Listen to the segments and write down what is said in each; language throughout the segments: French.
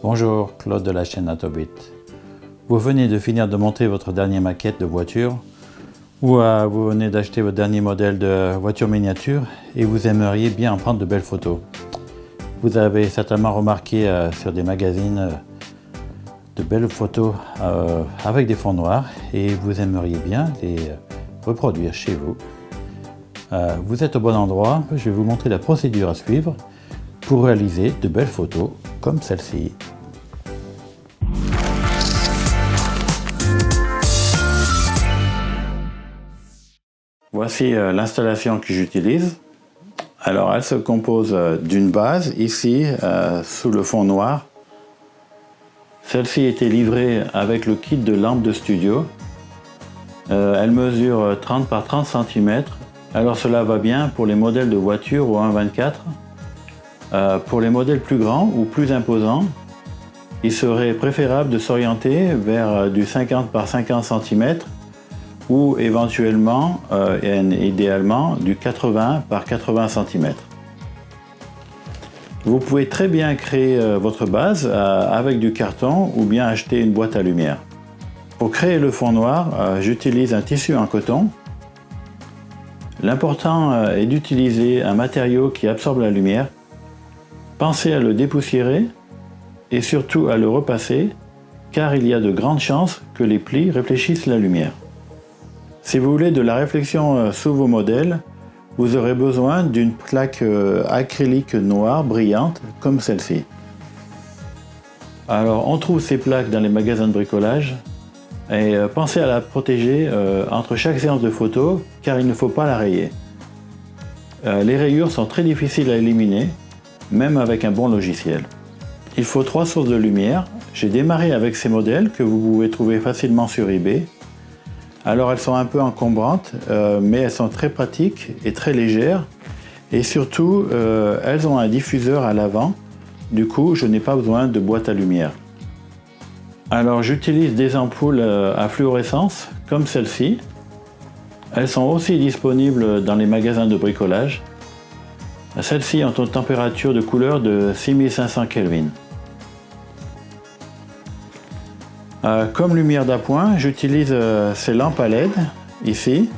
Bonjour, Claude de la chaîne Atobit. Vous venez de finir de monter votre dernière maquette de voiture ou vous venez d'acheter votre dernier modèle de voiture miniature et vous aimeriez bien en prendre de belles photos. Vous avez certainement remarqué sur des magazines de belles photos avec des fonds noirs et vous aimeriez bien les reproduire chez vous. Vous êtes au bon endroit, je vais vous montrer la procédure à suivre pour réaliser de belles photos comme celle-ci. Voici l'installation que j'utilise. Alors elle se compose d'une base ici sous le fond noir. Celle-ci a été livrée avec le kit de lampe de studio. Elle mesure 30 par 30 cm. Alors cela va bien pour les modèles de voitures au 1,24. Pour les modèles plus grands ou plus imposants, il serait préférable de s'orienter vers du 50 par 50 cm ou éventuellement, idéalement, du 80 par 80 cm. Vous pouvez très bien créer votre base avec du carton ou bien acheter une boîte à lumière. Pour créer le fond noir, j'utilise un tissu en coton. L'important est d'utiliser un matériau qui absorbe la lumière. Pensez à le dépoussiérer et surtout à le repasser car il y a de grandes chances que les plis réfléchissent la lumière. Si vous voulez de la réflexion sous vos modèles, vous aurez besoin d'une plaque acrylique noire brillante comme celle-ci. Alors on trouve ces plaques dans les magasins de bricolage et pensez à la protéger entre chaque séance de photos car il ne faut pas la rayer. Les rayures sont très difficiles à éliminer, même avec un bon logiciel. Il faut 3 sources de lumière. J'ai démarré avec ces modèles que vous pouvez trouver facilement sur eBay. Alors elles sont un peu encombrantes, mais elles sont très pratiques et très légères. Et surtout, elles ont un diffuseur à l'avant. Du coup, je n'ai pas besoin de boîte à lumière. Alors j'utilise des ampoules à fluorescence, comme celle-ci. Elles sont aussi disponibles dans les magasins de bricolage. Celles-ci ont une température de couleur de 6500 Kelvin. Comme lumière d'appoint, j'utilise ces lampes à LED, ici.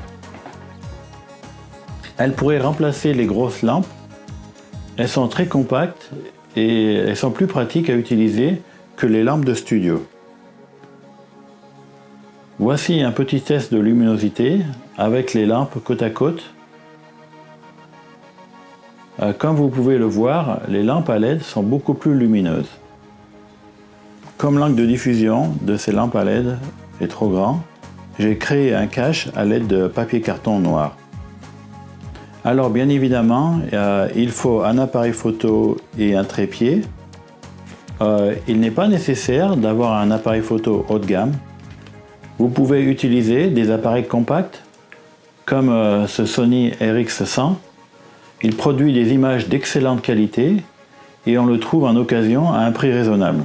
Elles pourraient remplacer les grosses lampes. Elles sont très compactes et elles sont plus pratiques à utiliser que les lampes de studio. Voici un petit test de luminosité avec les lampes côte à côte. Comme vous pouvez le voir, les lampes à LED sont beaucoup plus lumineuses. Comme l'angle de diffusion de ces lampes à LED est trop grand, j'ai créé un cache à l'aide de papier carton noir. Alors bien évidemment, il faut un appareil photo et un trépied. Il n'est pas nécessaire d'avoir un appareil photo haut de gamme. Vous pouvez utiliser des appareils compacts comme ce Sony RX100. Il produit des images d'excellente qualité et on le trouve en occasion à un prix raisonnable.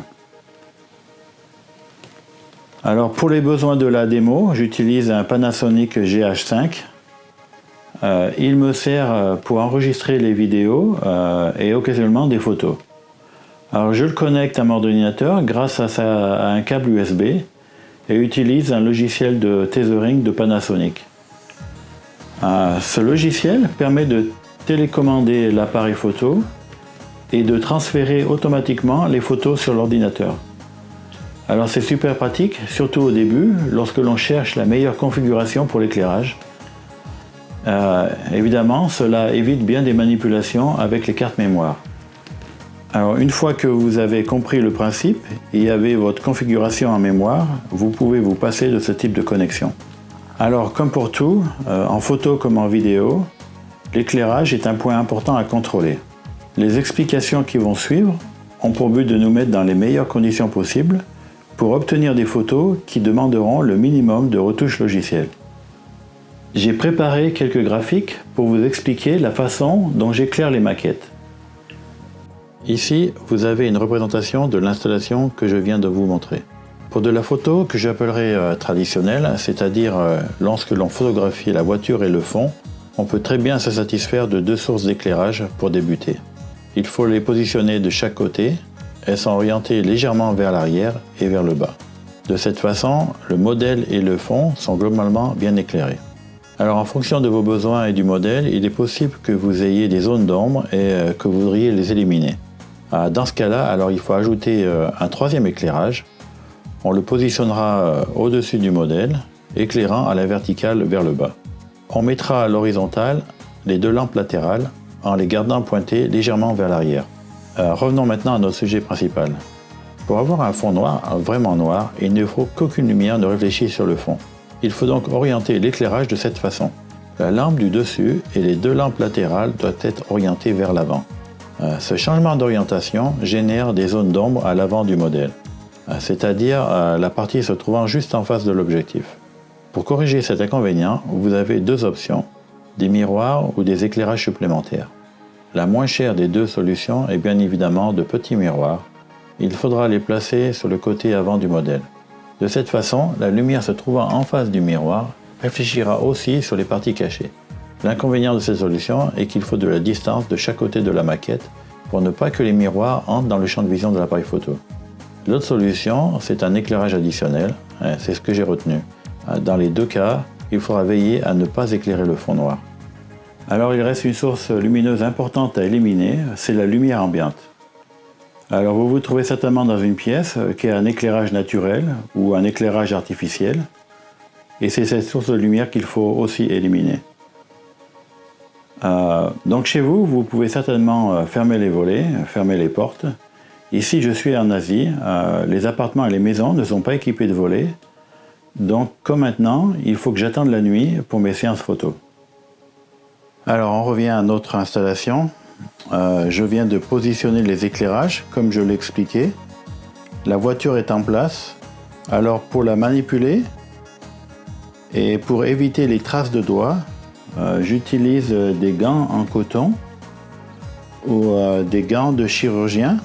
Alors pour les besoins de la démo, j'utilise un Panasonic GH5. Il me sert pour enregistrer les vidéos et occasionnellement des photos. Alors je le connecte à mon ordinateur grâce à un câble USB et utilise un logiciel de tethering de Panasonic. Ce logiciel permet de télécommander l'appareil photo et de transférer automatiquement les photos sur l'ordinateur. Alors c'est super pratique, surtout au début, lorsque l'on cherche la meilleure configuration pour l'éclairage. Évidemment, cela évite bien des manipulations avec les cartes mémoire. Alors une fois que vous avez compris le principe et avez votre configuration en mémoire, vous pouvez vous passer de ce type de connexion. Alors comme pour tout, en photo comme en vidéo, l'éclairage est un point important à contrôler. Les explications qui vont suivre ont pour but de nous mettre dans les meilleures conditions possibles pour obtenir des photos qui demanderont le minimum de retouches logicielles. J'ai préparé quelques graphiques pour vous expliquer la façon dont j'éclaire les maquettes. Ici, vous avez une représentation de l'installation que je viens de vous montrer. Pour de la photo que j'appellerais traditionnelle, c'est-à-dire lorsque l'on photographie la voiture et le fond, on peut très bien se satisfaire de 2 sources d'éclairage pour débuter. Il faut les positionner de chaque côté elles sont orientées légèrement vers l'arrière et vers le bas. De cette façon, le modèle et le fond sont globalement bien éclairés. Alors en fonction de vos besoins et du modèle, il est possible que vous ayez des zones d'ombre et que vous voudriez les éliminer. Dans ce cas-là, alors il faut ajouter un troisième éclairage. On le positionnera au-dessus du modèle, éclairant à la verticale vers le bas. On mettra à l'horizontale les deux lampes latérales en les gardant pointées légèrement vers l'arrière. Revenons maintenant à notre sujet principal. Pour avoir un fond noir, vraiment noir, il ne faut qu'aucune lumière ne réfléchisse sur le fond. Il faut donc orienter l'éclairage de cette façon. La lampe du dessus et les deux lampes latérales doivent être orientées vers l'avant. Ce changement d'orientation génère des zones d'ombre à l'avant du modèle, c'est-à-dire la partie se trouvant juste en face de l'objectif. Pour corriger cet inconvénient, vous avez deux options, des miroirs ou des éclairages supplémentaires. La moins chère des deux solutions est bien évidemment de petits miroirs. Il faudra les placer sur le côté avant du modèle. De cette façon, la lumière se trouvant en face du miroir réfléchira aussi sur les parties cachées. L'inconvénient de cette solution est qu'il faut de la distance de chaque côté de la maquette pour ne pas que les miroirs entrent dans le champ de vision de l'appareil photo. L'autre solution, c'est un éclairage additionnel, c'est ce que j'ai retenu. Dans les deux cas, il faudra veiller à ne pas éclairer le fond noir. Alors il reste une source lumineuse importante à éliminer, c'est la lumière ambiante. Alors vous vous trouvez certainement dans une pièce qui a un éclairage naturel ou un éclairage artificiel, et c'est cette source de lumière qu'il faut aussi éliminer. Donc chez vous, vous pouvez certainement fermer les volets, fermer les portes. Ici je suis en Asie, les appartements et les maisons ne sont pas équipés de volets, donc comme maintenant, il faut que j'attende la nuit pour mes séances photos. Alors on revient à notre installation. Je viens de positionner les éclairages comme je l'ai expliqué. La voiture est en place. Alors pour la manipuler et pour éviter les traces de doigts, j'utilise des gants en coton ou des gants de chirurgien,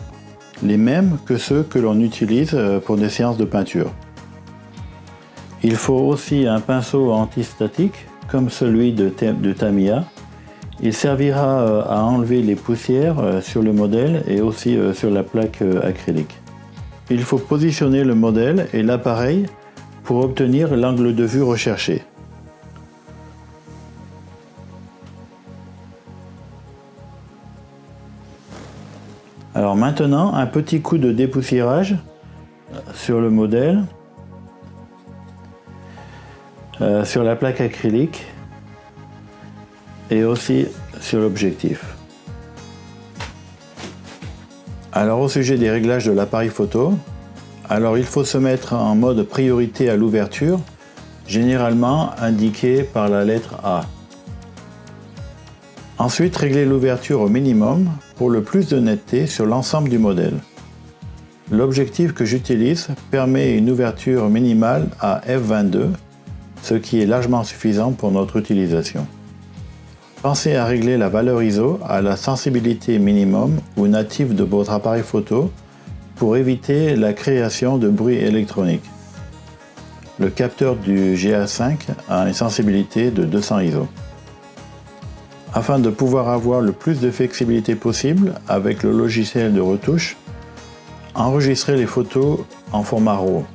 les mêmes que ceux que l'on utilise pour des séances de peinture. Il faut aussi un pinceau antistatique comme celui de Tamiya. Il servira à enlever les poussières sur le modèle et aussi sur la plaque acrylique. Il faut positionner le modèle et l'appareil pour obtenir l'angle de vue recherché. Alors maintenant, un petit coup de dépoussiérage sur le modèle, sur la plaque acrylique et aussi sur l'objectif. Alors au sujet des réglages de l'appareil photo, alors il faut se mettre en mode priorité à l'ouverture, généralement indiqué par la lettre A. Ensuite, régler l'ouverture au minimum pour le plus de netteté sur l'ensemble du modèle. L'objectif que j'utilise permet une ouverture minimale à f22, ce qui est largement suffisant pour notre utilisation. Pensez à régler la valeur ISO à la sensibilité minimum ou native de votre appareil photo pour éviter la création de bruit électronique. Le capteur du GA5 a une sensibilité de 200 ISO. Afin de pouvoir avoir le plus de flexibilité possible avec le logiciel de retouche, enregistrez les photos en format RAW.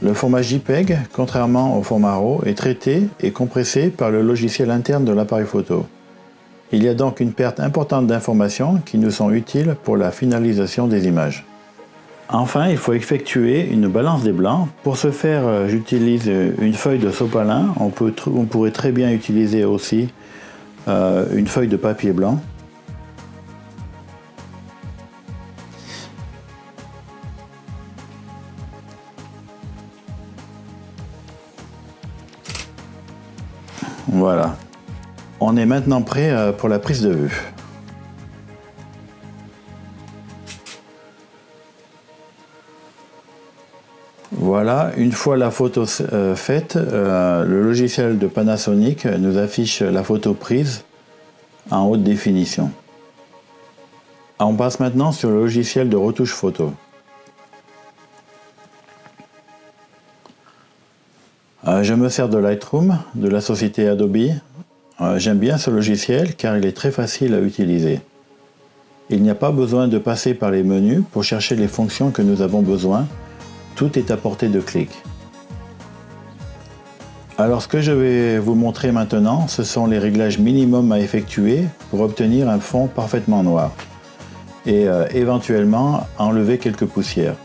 Le format JPEG, contrairement au format RAW, est traité et compressé par le logiciel interne de l'appareil photo. Il y a donc une perte importante d'informations qui nous sont utiles pour la finalisation des images. Enfin, il faut effectuer une balance des blancs. Pour ce faire, j'utilise une feuille de sopalin. On pourrait très bien utiliser aussi une feuille de papier blanc. Voilà. On est maintenant prêt pour la prise de vue. Voilà, une fois la photo faite, le logiciel de Panasonic nous affiche la photo prise en haute définition. On passe maintenant sur le logiciel de retouche photo. Je me sers de Lightroom de la société Adobe. J'aime bien ce logiciel car il est très facile à utiliser. Il n'y a pas besoin de passer par les menus pour chercher les fonctions que nous avons besoin. Tout est à portée de clic. Alors ce que je vais vous montrer maintenant, ce sont les réglages minimums à effectuer pour obtenir un fond parfaitement noir et éventuellement enlever quelques poussières.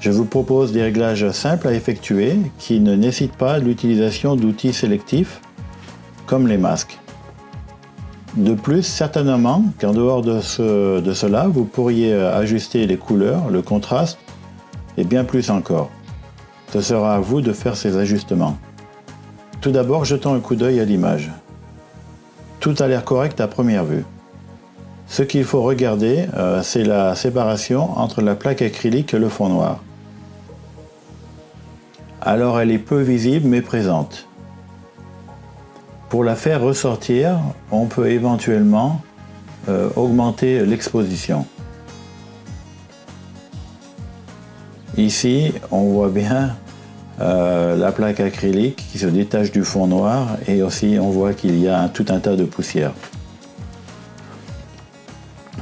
Je vous propose des réglages simples à effectuer qui ne nécessitent pas l'utilisation d'outils sélectifs comme les masques. De plus, certainement qu'en dehors de cela, vous pourriez ajuster les couleurs, le contraste et bien plus encore. Ce sera à vous de faire ces ajustements. Tout d'abord, jetons un coup d'œil à l'image. Tout a l'air correct à première vue. Ce qu'il faut regarder, c'est la séparation entre la plaque acrylique et le fond noir. Alors elle est peu visible mais présente. Pour la faire ressortir, on peut éventuellement augmenter l'exposition. Ici, on voit bien la plaque acrylique qui se détache du fond noir et aussi on voit qu'il y a tout un tas de poussière.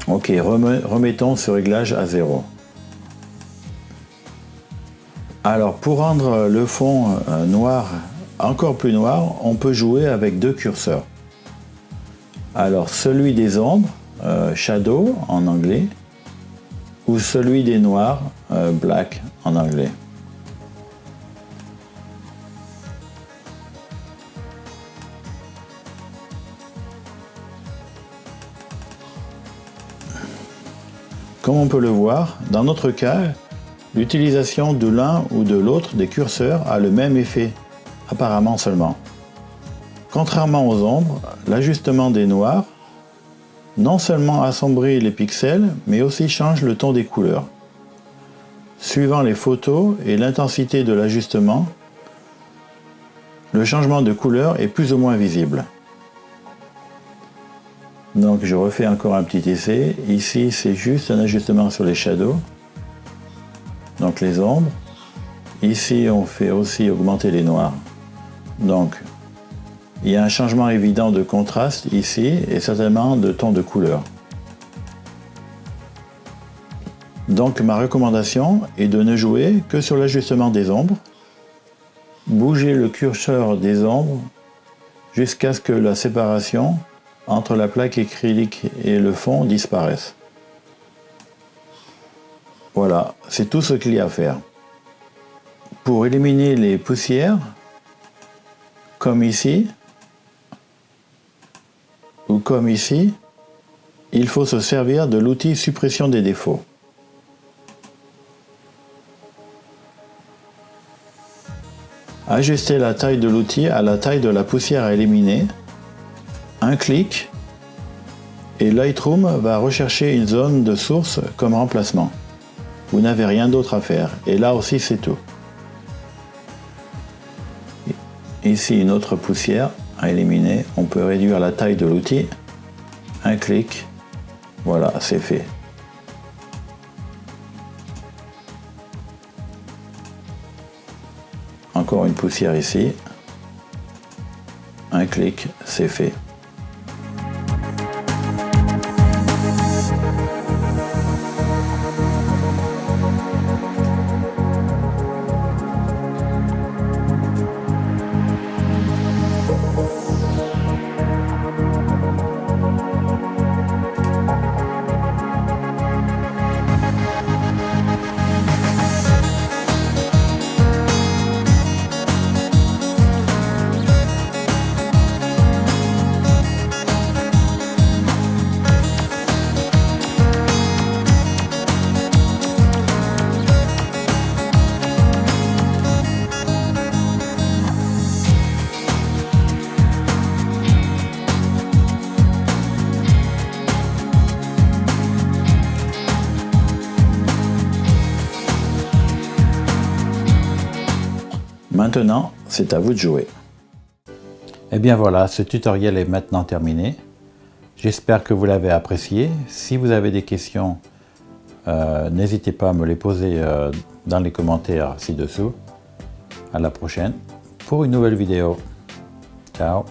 Ok, remettons ce réglage à 0. Alors pour rendre le fond noir encore plus noir, on peut jouer avec deux curseurs. Alors celui des ombres, shadow en anglais, ou celui des noirs, black en anglais. Comme on peut le voir, dans notre cas, l'utilisation de l'un ou de l'autre des curseurs a le même effet, apparemment seulement. Contrairement aux ombres, l'ajustement des noirs non seulement assombrit les pixels, mais aussi change le ton des couleurs. Suivant les photos et l'intensité de l'ajustement, le changement de couleur est plus ou moins visible. Donc je refais encore un petit essai. Ici c'est juste un ajustement sur les shadows, donc les ombres. Ici on fait aussi augmenter les noirs. Donc il y a un changement évident de contraste ici et certainement de ton de couleur. Donc ma recommandation est de ne jouer que sur l'ajustement des ombres. Bougez le curseur des ombres jusqu'à ce que la séparation entre la plaque acrylique et le fond disparaisse. Voilà, c'est tout ce qu'il y a à faire. Pour éliminer les poussières, comme ici, ou comme ici, il faut se servir de l'outil suppression des défauts. Ajustez la taille de l'outil à la taille de la poussière à éliminer. Un clic et Lightroom va rechercher une zone de source comme remplacement. Vous n'avez rien d'autre à faire et là aussi c'est tout. Ici une autre poussière à éliminer, on peut réduire la taille de l'outil, un clic, voilà c'est fait. Encore une poussière ici, un clic, c'est fait. Maintenant, c'est à vous de jouer. Et bien voilà, ce tutoriel est maintenant terminé. J'espère que vous l'avez apprécié. Si vous avez des questions, n'hésitez pas à me les poser dans les commentaires ci-dessous. À la prochaine pour une nouvelle vidéo. Ciao!